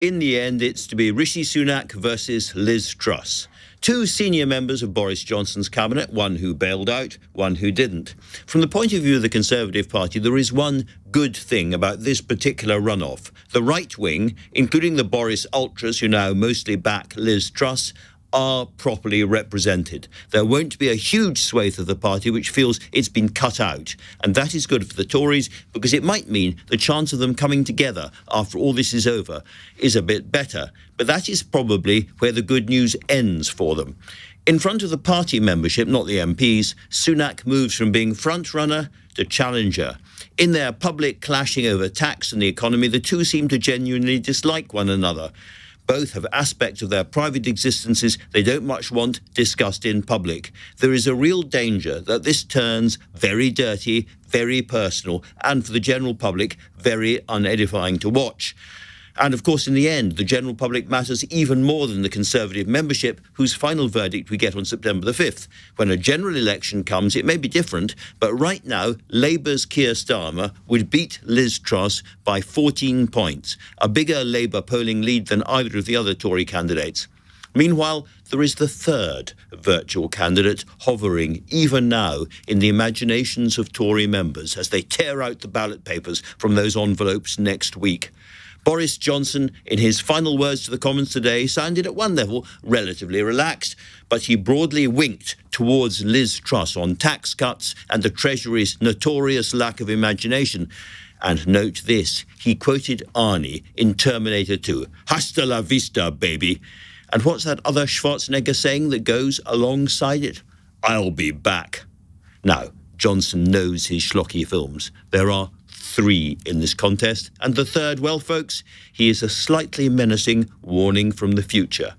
In the end, it's to be Rishi Sunak versus Liz Truss. Two senior members of Boris Johnson's cabinet, one who bailed out, one who didn't. From the point of view of the Conservative Party, there is one good thing about this particular runoff. The right wing, including the Boris ultras who now mostly back Liz Truss, are properly represented. There won't be a huge swathe of the party which feels it's been cut out, and that is good for the Tories because it might mean the chance of them coming together after all this is over is a bit better, but that is probably where the good news ends for them. In front of the party membership, not the MPs, Sunak moves from being front-runner to challenger. In their public clashing over tax and the economy, the two seem to genuinely dislike one another. Both have aspects of their private existences they don't much want discussed in public. There is a real danger that this turns very dirty, very personal, and for the general public, very unedifying to watch. And of course, in the end, the general public matters even more than the Conservative membership, whose final verdict we get on September the 5th. When a general election comes, it may be different, but right now, Labour's Keir Starmer would beat Liz Truss by 14 points, a bigger Labour polling lead than either of the other Tory candidates. Meanwhile, there is the third virtual candidate hovering even now in the imaginations of Tory members as they tear out the ballot papers from those envelopes next week. Boris Johnson, in his final words to the Commons today, sounded at one level relatively relaxed, but he broadly winked towards Liz Truss on tax cuts and the Treasury's notorious lack of imagination. And note this, he quoted Arnie in Terminator 2, "Hasta la vista, baby." And what's that other Schwarzenegger saying that goes alongside it? "I'll be back." Now, Johnson knows his schlocky films. There are 3 in this contest, and the third, well, folks, he is a slightly menacing warning from the future.